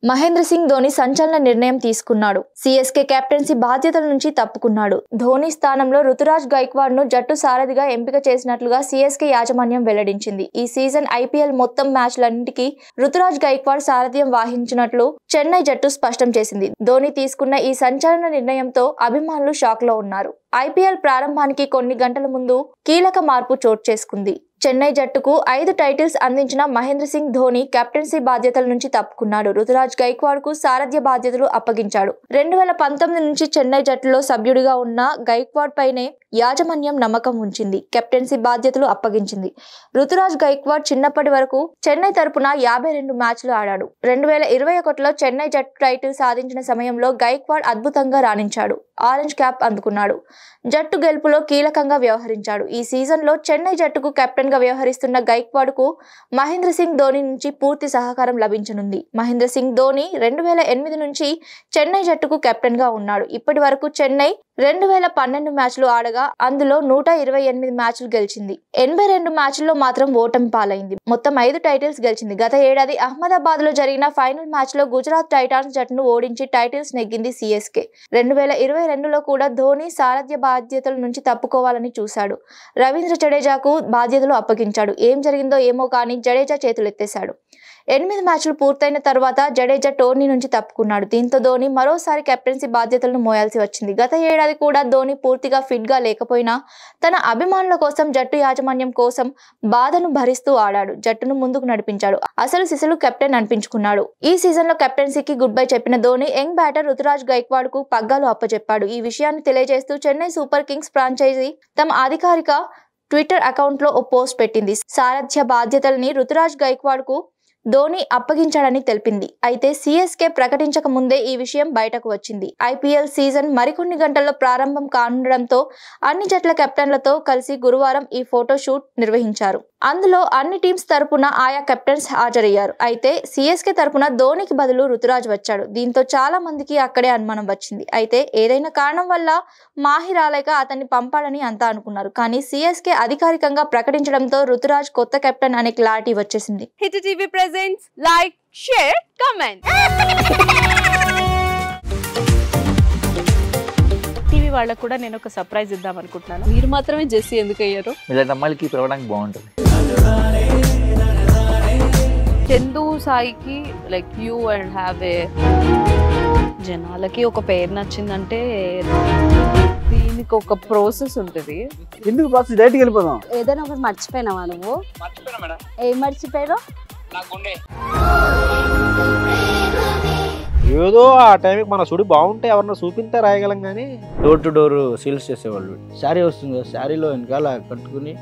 మహేంద్ర సింగ్ ధోని సంచలన నిర్ణయం తీసుకున్నాడు. సిఎస్కే కెప్టెన్సీ బాధ్యతల నుంచి తప్పుకున్నాడు. ధోని స్థానంలో రుతురాజ్ గైక్వాడ్ ను జట్టు సారథిగా ఎంపిక చేసినట్లుగా సిఎస్కే యాజమాన్యం వెల్లడించింది. ఈ సీజన్ ఐపీఎల్ మొత్తం మ్యాచ్లన్నిటికీ రుతురాజ్ గైక్వాడ్ సారథ్యం వహించినట్లు చెన్నై జట్టు స్పష్టం చేసింది. ధోని తీసుకున్న ఈ సంచలన నిర్ణయంతో అభిమానులు షాక్ లో ఉన్నారు. ఐపీఎల్ ప్రారంభానికి కొన్ని గంటల ముందు కీలక మార్పు చోటు చేసుకుంది. చెన్నై జట్టుకు 5 టైటిల్స్ అందించిన మహేంద్ర సింగ్ ధోని కెప్టెన్సీ బాధ్యతల నుంచి తప్పుకున్నాడు. రుతురాజ్ గైక్వాడ్ కు సారథ్య బాధ్యతలు అప్పగించాడు. 2019 నుంచి చెన్నై జట్టులో సభ్యుడిగా ఉన్న గైక్వాడ్ పైనే యాజమాన్యం నమ్మకం ఉంచింది. కెప్టెన్సీ బాధ్యతలు అప్పగించింది. రుతురాజ్ గైక్వాడ్ చిన్నప్పటి వరకు చెన్నై తరపున 52 మ్యాచ్లు ఆడాడు. 2021లో చెన్నై జట్టు టైటిల్ సాధించిన సమయంలో గైక్వాడ్ అద్భుతంగా రాణించాడు. ఆరెంజ్ క్యాప్ అందుకున్నాడు. జట్టు గెలుపులో కీలకంగా వ్యవహరించాడు. ఈ సీజన్ లో చెన్నై జట్టుకు కెప్టెన్ గా వ్యవహరిస్తున్న గైక్వాడ్ కు మహేంద్ర సింగ్ ధోని నుంచి పూర్తి సహకారం లభించనుంది. మహేంద్ర సింగ్ ధోని 2008 నుంచి చెన్నై జట్టుకు కెప్టెన్ గా ఉన్నాడు. ఇప్పటి వరకు చెన్నై 2012 మ్యాచ్లు ఆడగా అందులో 128 మ్యాచ్లు గెలిచింది. 82 మ్యాచ్ల్లో మాత్రం ఓటమి పాలైంది. మొత్తం 5 టైటిల్స్ గెలిచింది. గత ఏడాది అహ్మదాబాద్ లో జరిగిన ఫైనల్ మ్యాచ్ లో గుజరాత్ టైటాన్స్ జట్టును ఓడించి టైటిల్స్ నెగ్గింది సిఎస్కే. 2022లో కూడా ధోని సారథ్య బాధ్యతల నుంచి తప్పుకోవాలని చూశాడు. రవీంద్ర జడేజాకు బాధ్యతలు అప్పగించాడు. ఏం జరిగిందో ఏమో కానీ జడేజా చేతులెత్తేశాడు. 8 మ్యాచ్లు పూర్తయిన తర్వాత జడేజా టోర్నీ నుంచి తప్పుకున్నాడు. దీంతో ధోని మరోసారి కెప్టెన్సీ బాధ్యతలను మోయాల్సి వచ్చింది. గత ఏడాది కూడా ధోని పూర్తిగా ఫిట్ గా లేకపోయినా తన అభిమానుల కోసం, జట్టు యాజమాన్యం కోసం బాధను భరిస్తూ ఆడాడు. జట్టును ముందుకు నడిపించాడు. అసలు సిసలు కెప్టెన్ అనిపించుకున్నాడు. ఈ సీజన్ లో కెప్టెన్సీకి గుడ్ బై చెప్పిన ధోని యంగ్ బ్యాటర్ రుతురాజ్ గైక్వాడ్ కు పగ్గాలు అప్పచెప్పాడు. ఈ విషయాన్ని తెలియజేస్తూ చెన్నై సూపర్ కింగ్స్ ఫ్రాంచైజీ తమ అధికారిక ట్విట్టర్ అకౌంట్ లో ఓ పోస్ట్ పెట్టింది. సారథ్య బాధ్యతల్ని రుతురాజ్ గైక్వాడ్ కు ధోని అప్పగించాడని తెలిపింది. అయితే సిఎస్కే ప్రకటించక ముందే ఈ విషయం బయటకు వచ్చింది. ఐపీఎల్ సీజన్ మరికొన్ని గంటల్లో ప్రారంభం కానుండడంతో అన్ని జట్ల కెప్టెన్లతో కలిసి గురువారం ఈ ఫోటో షూట్ నిర్వహించారు. అందులో అన్ని టీమ్స్ తరపున ఆయా కెప్టెన్స్ హాజరయ్యారు. అయితే సిఎస్కే తరపున ధోనికి బదులు రుతురాజ్ వచ్చాడు. దీంతో చాలా మందికి అక్కడే అనుమానం వచ్చింది. అయితే ఏదైనా కారణం వల్ల మాహి రాలేక అతన్ని పంపాడని అంతా అనుకున్నారు. కానీ సిఎస్కే అధికారికంగా ప్రకటించడంతో రుతురాజ్ కొత్త కెప్టెన్ అనే క్లారిటీ వచ్చేసింది. Hit TV presents like, share, comment. TV వాళ్ళకు కూడా నేను ఒక సర్ప్రైజ్ ఇద్దాం అనుకుంటున్నాను. మీరు మాత్రమే జెస్సీ ఎందుకు అయ్యారు? ఇలాంటి అమ్మాయిలకి పిలవడానికి బాగుంటుంది. చందు సాయికి like you and have a జనాలకి ఒక పేరు నచ్చిందంటే దీనికి ఒక ప్రాసెస్ ఉంటుంది. ఎందుకు ప్రాసెస్? డైరెక్ట్‌గా వెళ్ళిపోదాం. ఏదైనా ఒకటి మర్చిపోయినావా నువ్వు? మర్చిపోయినా మేడం. ఏం మర్చిపోయావు? నా గుండె. ఏదో ఆ టైంకి మన సుడి బాగుంటే ఎవరన్నా చూపిస్తే రాయగలం కానీ డోర్ టు డోర్ సేల్స్ చేసేవాళ్ళు. శారీ వస్తుంది, శారీలో వెనకాల కట్టుకుని